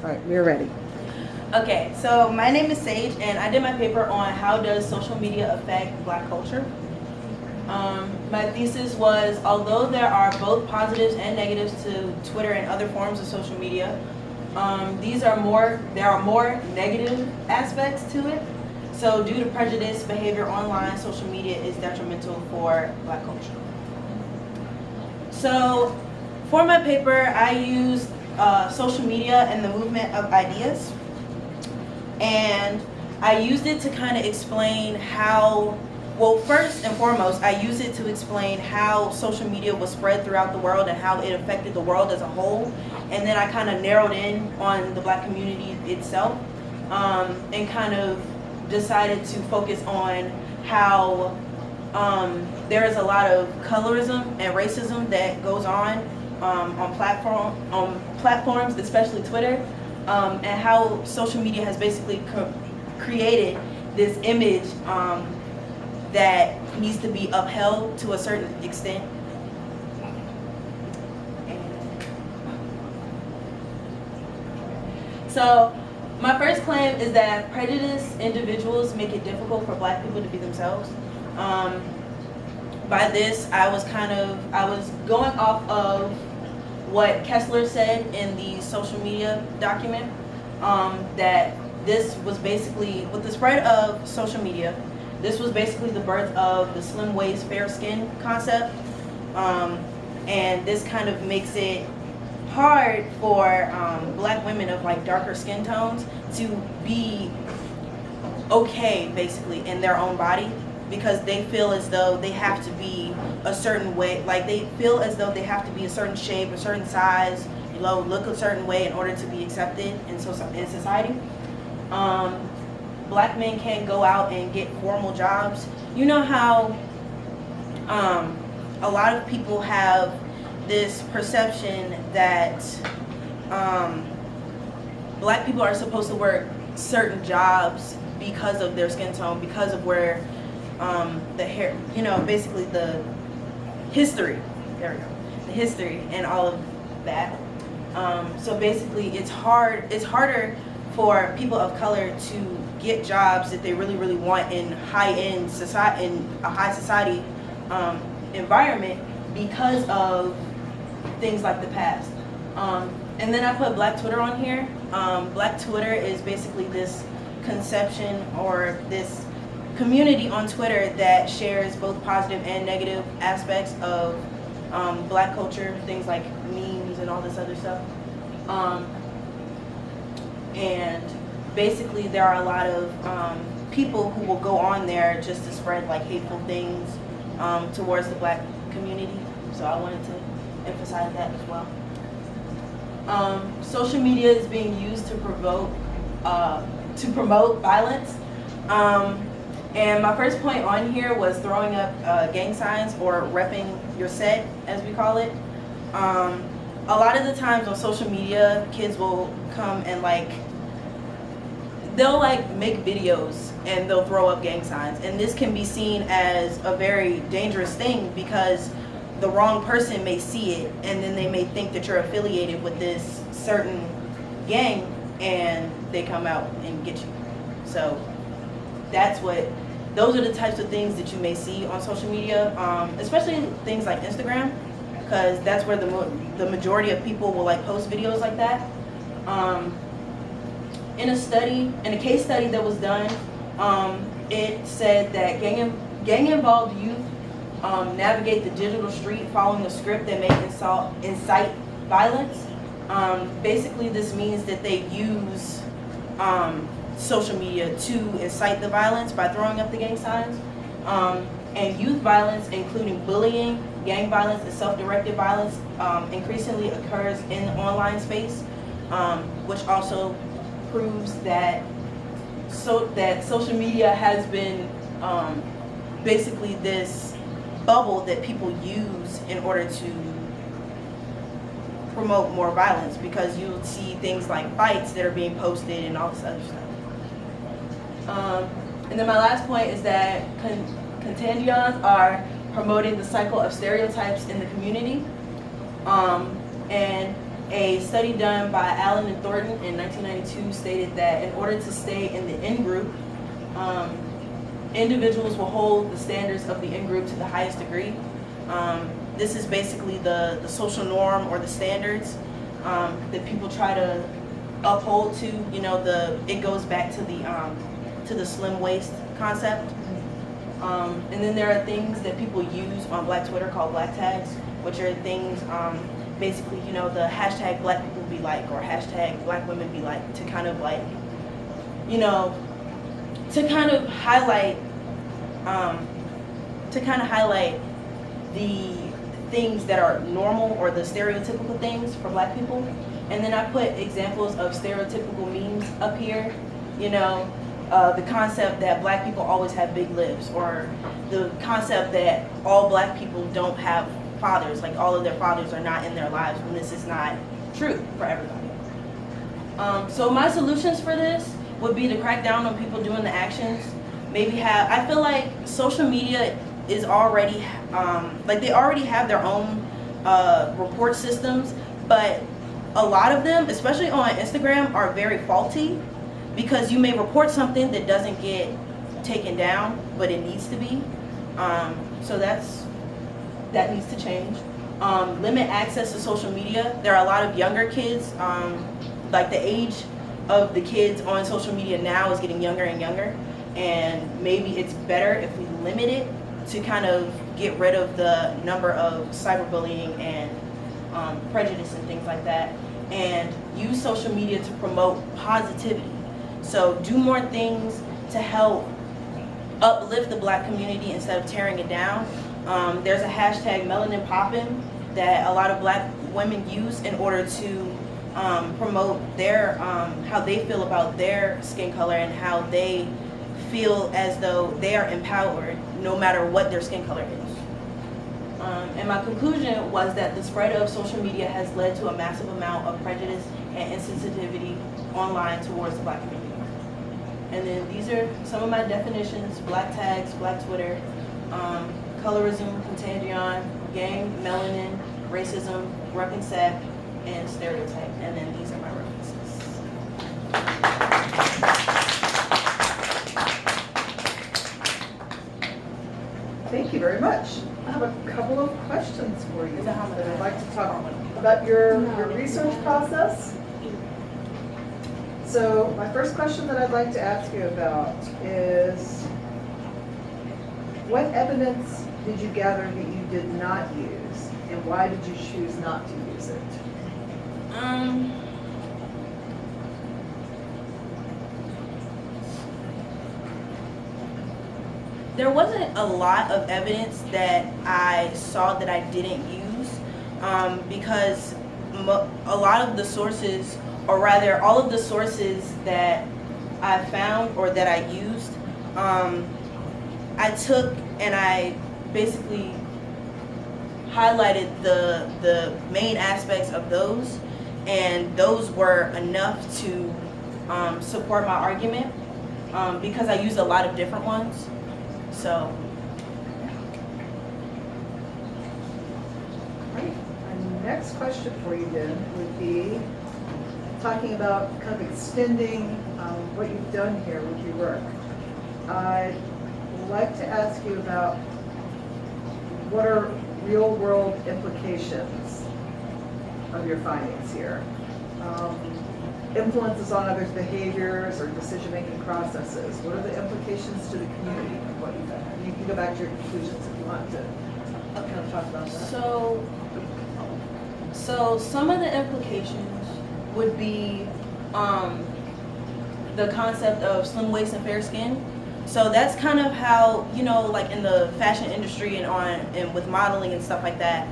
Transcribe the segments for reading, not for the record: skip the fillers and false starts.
All right, we're ready. Okay, so my name is Sage, and I did my paper on how does social media affect Black culture. My thesis was, although there are both positives and negatives to Twitter and other forms of social media, there are more negative aspects to it. So due to prejudice behavior online, social media is detrimental for Black culture. So for my paper, I used social media and the movement of ideas. And I used it to kind of explain how, well, first and foremost, I used it to explain how social media was spread throughout the world and how it affected the world as a whole. And then I kind of narrowed in on the Black community itself, and kind of decided to focus on how there is a lot of colorism and racism that goes on platforms, especially Twitter. And how social media has basically created this image that needs to be upheld to a certain extent. So my first claim is that prejudiced individuals make it difficult for Black people to be themselves. By this, I was going off of what Kessler said in the social media document, that this was basically, with the spread of social media, this was basically the birth of the slim waist, fair skin concept. And this kind of makes it hard for Black women of like darker skin tones to be okay basically in their own body, because they feel as though they have to be a certain way, like they feel as though they have to be a certain shape, a certain size, look a certain way in order to be accepted in society. Black men can't go out and get formal jobs. You know how a lot of people have this perception that Black people are supposed to work certain jobs because of their skin tone, because of where the hair, basically the history, there we go, the history and all of that. So basically it's harder for people of color to get jobs that they really, really want in high-end society, in a high society environment, because of things like the past. And then I put Black Twitter on here. Black Twitter is basically this conception or this community on Twitter that shares both positive and negative aspects of Black culture, things like memes and all this other stuff. And basically there are a lot of people who will go on there just to spread like hateful things towards the Black community. So I wanted to emphasize that as well. Social media is being used to promote violence. And my first point on here was throwing up gang signs, or repping your set, as we call it. A lot of the times on social media, kids will come and they'll make videos and they'll throw up gang signs. And this can be seen as a very dangerous thing, because the wrong person may see it and then they may think that you're affiliated with this certain gang, and they come out and get you. So those are the types of things that you may see on social media, especially things like Instagram, because that's where the majority of people will post videos like that. In a case study that was done, it said that gang-involved youth navigate the digital street following a script that may incite violence. Basically, this means that they use social media to incite the violence by throwing up the gang signs. And youth violence, including bullying, gang violence, and self-directed violence, increasingly occurs in the online space, which also proves that social media has been basically this bubble that people use in order to promote more violence, because you'll see things like fights that are being posted and all this other stuff. And then my last point is that contagions are promoting the cycle of stereotypes in the community. And A study done by Allen and Thornton in 1992 stated that in order to stay in the in-group, individuals will hold the standards of the in-group to the highest degree. This is basically the social norm or the standards that people try to uphold to. You know, it goes back to the slim waist concept. And then there are things that people use on Black Twitter called black tags, which are things, basically, you know, the hashtag Black people be like, or hashtag Black women be like, to kind of like, you know, to kind of highlight the things that are normal or the stereotypical things for Black people. And then I put examples of stereotypical memes up here, you know, the concept that Black people always have big lips, or the concept that all Black people don't have fathers, like all of their fathers are not in their lives, when this is not true for everybody. So my solutions for this would be to crack down on people doing the actions. I feel like social media is already, like they already have their own report systems, but a lot of them, especially on Instagram, are very faulty, because you may report something that doesn't get taken down, but it needs to be. So that needs to change. Limit access to social media. There are a lot of younger kids, like the age of the kids on social media now is getting younger and younger, and maybe it's better if we limit it to kind of get rid of the number of cyberbullying and prejudice and things like that, and use social media to promote positivity. So do more things to help uplift the Black community instead of tearing it down. There's a hashtag melanin poppin' that a lot of Black women use in order to promote their how they feel about their skin color and how they feel as though they are empowered no matter what their skin color is. And my conclusion was that the spread of social media has led to a massive amount of prejudice and insensitivity online towards the Black community. And then these are some of my definitions: black tags, Black Twitter, colorism, contagion, gang, melanin, racism, ruck and sack, and stereotype. And then these are my references. Thank you very much. I have a couple of questions for you that I'd like to talk about your research process. So my first question that I'd like to ask you about is, what evidence did you gather that you did not use, and why did you choose not to use it? There wasn't a lot of evidence that I saw that I didn't use, because a lot of the sources, or rather all of the sources that I found or that I used, I took and I basically highlighted the main aspects of those, and those were enough to support my argument, because I used a lot of different ones. So. Right. My next question for you then would be talking about kind of extending what you've done here with your work. I'd like to ask you about what are real-world implications of your findings here. Influences on others' behaviors or decision-making processes. What are the implications to the community of what you've done? You can go back to your conclusions if you want to kind of talk about that. So some of the implications would be the concept of slim waist and fair skin. So that's kind of how, you know, like in the fashion industry and with modeling and stuff like that,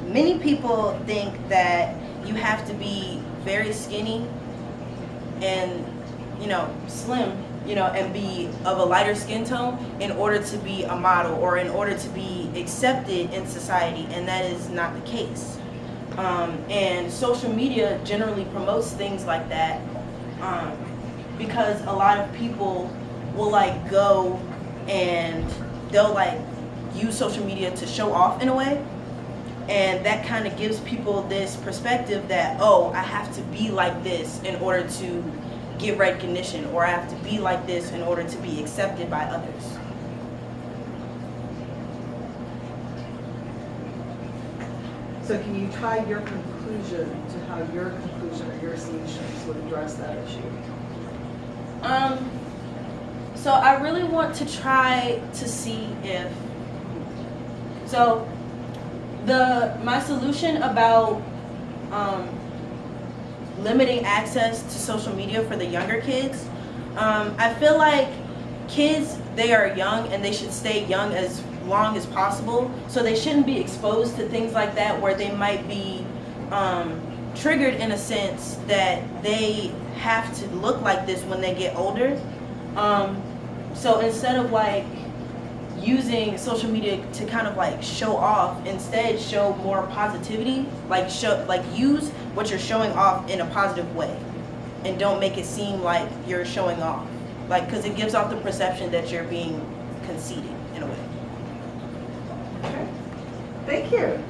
many people think that you have to be very skinny and, you know, slim, you know, and be of a lighter skin tone in order to be a model or in order to be accepted in society, and that is not the case. And social media generally promotes things like that, because a lot of people will like go and they'll like use social media to show off in a way. And that kind of gives people this perspective that, oh, I have to be like this in order to get recognition, or I have to be like this in order to be accepted by others. So can you tie your conclusion to how your conclusion or your solutions would address that issue? So I really want to try to see if, so my solution about limiting access to social media for the younger kids, I feel like kids, they are young and they should stay young as long as possible, so they shouldn't be exposed to things like that where they might be triggered in a sense that they have to look like this when they get older. So instead of like using social media to kind of like show off, instead show more positivity, like use what you're showing off in a positive way, and don't make it seem like you're showing off, like, because it gives off the perception that you're being conceited in a way. Okay. Thank you.